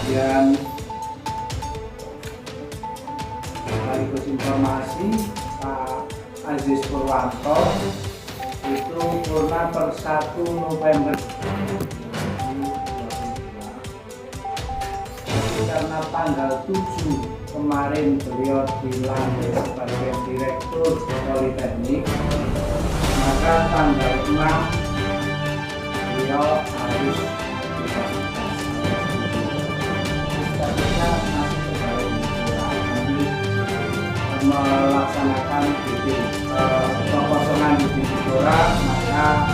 kemudian sekaligus informasi Pak Aziz Purwanto itu purna per 1 November 2022. Karena tanggal 7 kemarin beliau dilantik sebagai Direktur Politeknik, maka tanggal 6 beliau harus melaksanakan pengosongan di Bidora, maka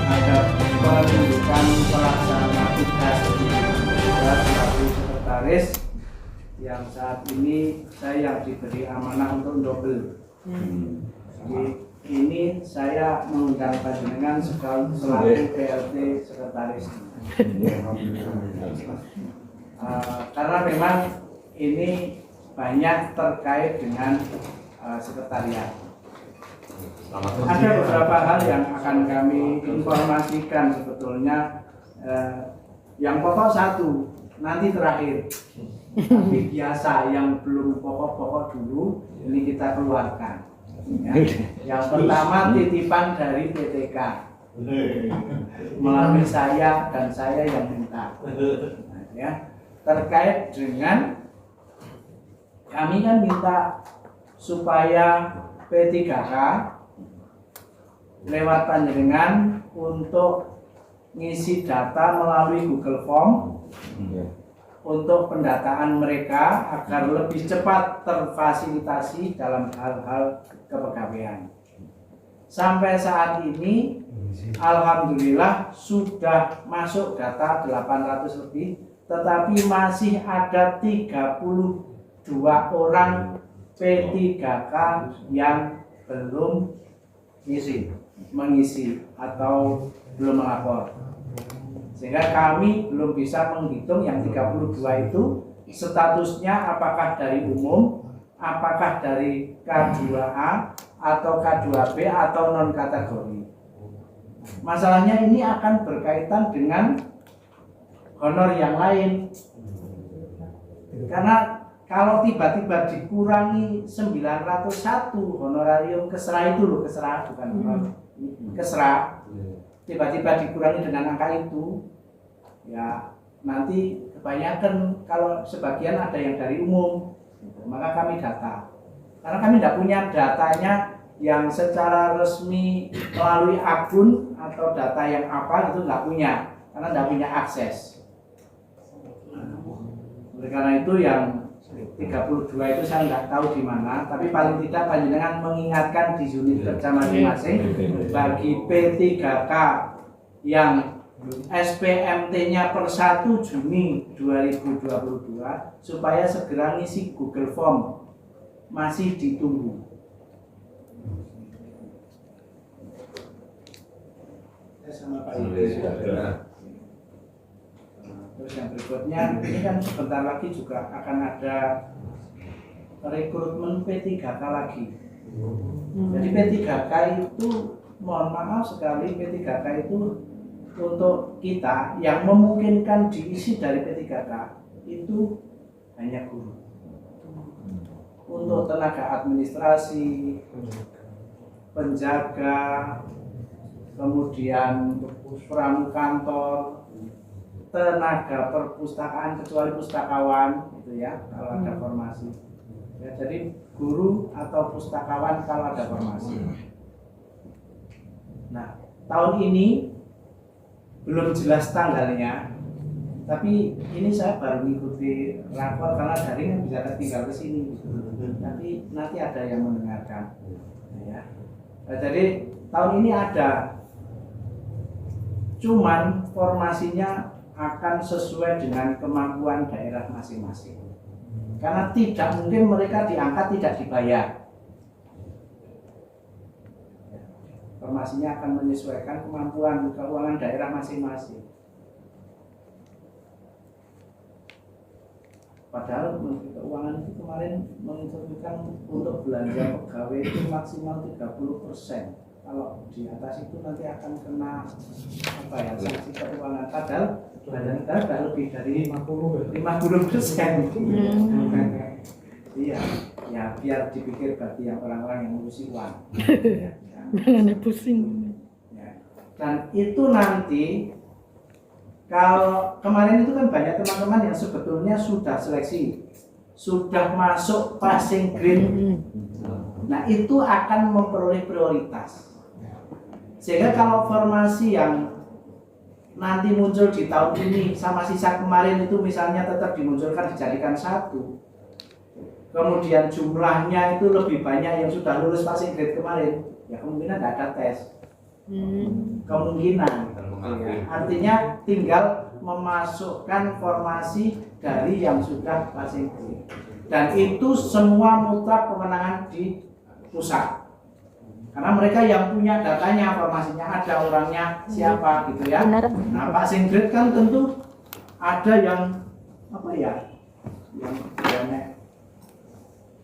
ada penunjukan pelaksana tugas selaku sekretaris yang saat ini saya yang diberi amanah untuk double. Jadi ini saya mengundang panjenengan selaku PLT sekretaris. Karena memang ini banyak terkait dengan sekretariat. Ada beberapa hal yang akan kami informasikan sebetulnya. Yang pokok satu, nanti terakhir. Tapi biasa yang belum pokok-pokok dulu, ini kita keluarkan. Ya. Yang pertama titipan dari PTK melalui saya dan saya yang minta. Nah, ya, terkait dengan kami kan minta supaya P3K lewat panjenengan untuk ngisi data melalui Google Form untuk pendataan mereka agar lebih cepat terfasilitasi dalam hal-hal kepegawaian. Sampai saat ini alhamdulillah sudah masuk data 800 lebih, tetapi masih ada 32 orang P3K yang belum mengisi atau belum melapor. Sehingga kami belum bisa menghitung yang 32 itu statusnya apakah dari umum, apakah dari K2A atau K2B atau non kategori. Masalahnya ini akan berkaitan dengan honor yang lain. Karena kalau tiba-tiba dikurangi 901 honorarium kesra itu loh, kesra bukan honor, kesra, tiba-tiba dikurangi dengan angka itu, ya nanti kebanyakan kalau sebagian ada yang dari umum, maka kami data. Karena kami tidak punya datanya yang secara resmi melalui akun atau data yang apa itu nggak punya, karena tidak punya akses. Oleh karena itu yang 32 itu saya nggak tahu di mana, tapi paling tidak panjenengan mengingatkan di unit kerja masing-masing bagi P3K yang SPMT-nya per 1 Juni 2022 supaya segera ngisi Google Form, masih ditunggu. Sama Pak Ibu. Terus yang berikutnya, ini kan sebentar lagi juga akan ada rekrutmen P3K lagi. Jadi P3K itu, mohon maaf sekali, P3K itu untuk kita yang memungkinkan diisi dari P3K itu hanya guru. Untuk tenaga administrasi, penjaga, kemudian pramukantor, tenaga perpustakaan kecuali pustakawan gitu ya kalau ada formasi ya, jadi guru atau pustakawan kalau ada formasi. Nah, tahun ini belum jelas tanggalnya, tapi ini saya baru mengikuti rapor karena daring bisa tinggal ke sini gitu. Tapi nanti ada yang mendengarkan ya. Nah, jadi tahun ini ada, cuman formasinya akan sesuai dengan kemampuan daerah masing-masing. Karena tidak mungkin mereka diangkat tidak dibayar. Formasinya akan menyesuaikan kemampuan keuangan daerah masing-masing. Padahal Menteri Keuangan itu kemarin menginstruksikan untuk belanja pegawai itu maksimal 30%. kalau di atas itu nanti akan kena apa ya, sanksi keuangan. Padahal badan kita sudah lebih dari 50%. Iya, ya biar dipikir bagi yang orang-orang yang ngurusi uang. Jangan pusing. Ya. Dan itu nanti kalau kemarin itu kan banyak teman-teman yang sebetulnya sudah seleksi, sudah masuk passing grade. Nah itu akan memperoleh prioritas. Sehingga kalau formasi yang nanti muncul di tahun ini sama sisa kemarin itu misalnya tetap dimunculkan dijadikan satu, kemudian jumlahnya itu lebih banyak yang sudah lulus passing grade kemarin, ya kemungkinan tidak ada tes. Kemungkinan ya. Artinya tinggal memasukkan formasi dari yang sudah passing grade, dan itu semua mutlak kewenangan di pusat. Karena mereka yang punya datanya, formasinya ada, orangnya siapa gitu ya. Nah, passing grade kan tentu ada yang apa ya, yang banyak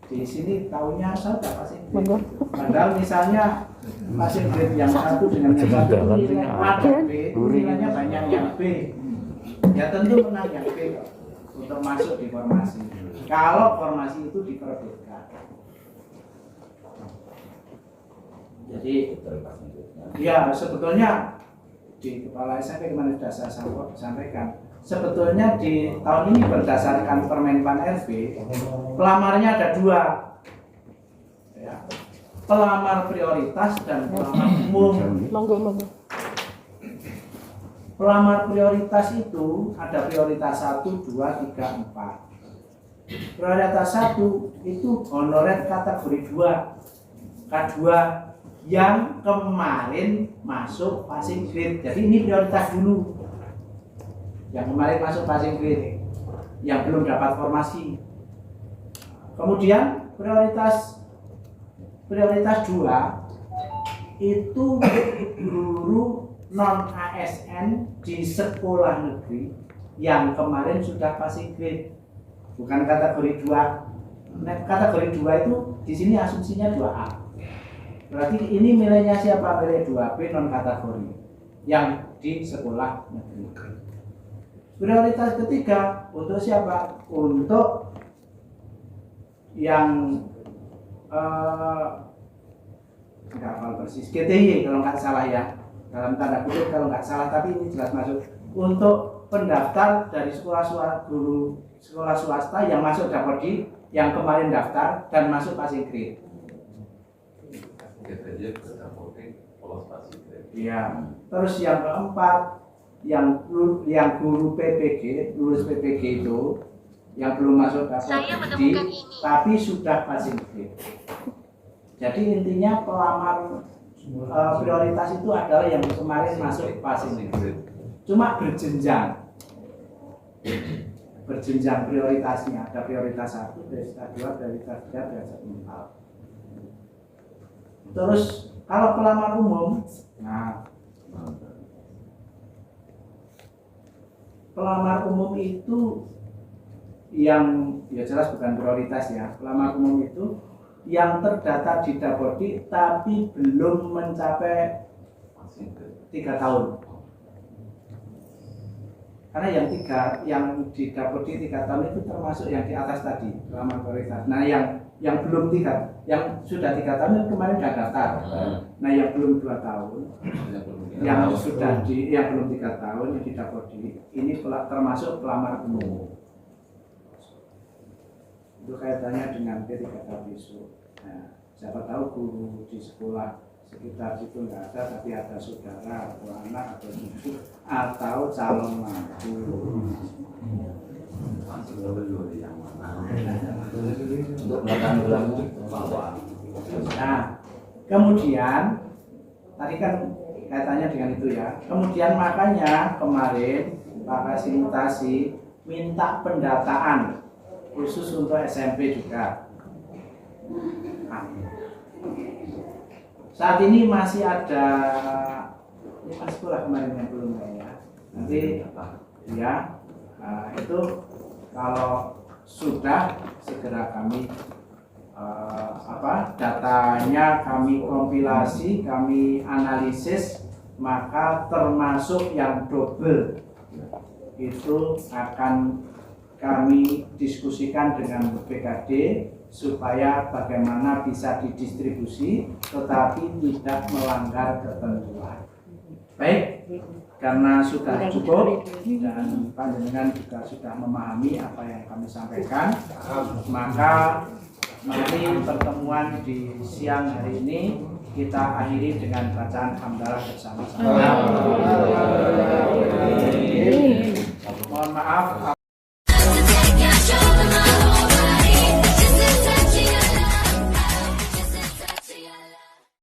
di sini tahunya saya udah passing grade. Padahal misalnya passing grade yang satu dengan yang satu nilai A dan B, nilainya banyak yang B. Ya tentu menang yang B untuk masuk di formasi. Kalau formasi itu diperebutkan. Jadi, ya sebetulnya di kepala SMP kemarin sudah saya sampaikan, sebetulnya di tahun ini berdasarkan Permenpan RB, pelamarnya ada dua, ya. Pelamar prioritas dan pelamar umum. Pelamar prioritas itu ada prioritas 1, 2, 3, 4. Prioritas 1 itu honorer kategori 2, K2, yang kemarin masuk passing grade. Jadi ini prioritas dulu. Yang kemarin masuk passing grade, yang belum dapat formasi. Kemudian prioritas 2 itu guru non ASN di sekolah negeri yang kemarin sudah passing grade. Bukan kategori 2. Nah, kategori 2 itu di sini asumsinya 2A. Berarti ini nilainya siapa? Nilai 2B non kategori yang di sekolah negeri. Prioritas ketiga untuk siapa? Untuk yang nggak hafal persis, GTY kalau nggak salah ya, dalam tanda kutip kalau nggak salah, tapi ini jelas masuk untuk pendaftar dari sekolah swasta yang masuk Dapodi, yang kemarin daftar dan masuk passing grade. Ya, terus yang keempat, yang guru PPG, lulus PPG itu yang belum masuk Dapodi tapi sudah passing grade. Jadi intinya pelamar prioritas itu adalah yang kemarin masuk passing grade. Cuma berjenjang prioritasnya, ada prioritas 1, prioritas 2, prioritas 3, prioritas 4. Terus kalau pelamar umum, nah pelamar umum itu yang ya jelas bukan prioritas ya. Pelamar umum itu yang terdata di Dapodi tapi belum mencapai 3 tahun. Karena yang di Dapodi 3 tahun itu termasuk yang di atas tadi, pelamar prioritas. Nah yang belum 3, yang sudah 3 tahun kemarin sudah daftar. Nah yang belum 2 tahun, yang belum 3 tahun yang di Dapodi ini termasuk pelamar umum. Itu kaitannya dengan P3K besok. Nah, siapa tahu guru di sekolah sekitar situ nggak ada, tapi ada saudara atau anak atau cucu atau calon mantu. Untuk makan ulang bahwa. Nah, kemudian tadi kan kaitannya dengan itu ya. Kemudian makanya kemarin Pak Fasilitasi minta pendataan khusus untuk SMP juga. Nah, saat ini masih ada, ini pas sekolah kemarin yang belum ya. Nanti ya, itu kalau sudah segera kami datanya kami kompilasi, kami analisis, maka termasuk yang double itu akan kami diskusikan dengan BPKD supaya bagaimana bisa didistribusi tetapi tidak melanggar ketentuan. Baik, karena sudah cukup dan panjenengan juga sudah memahami apa yang kami sampaikan, maka mari pertemuan di siang hari ini kita akhiri dengan bacaan hamdalah bersama-sama. Mohon maaf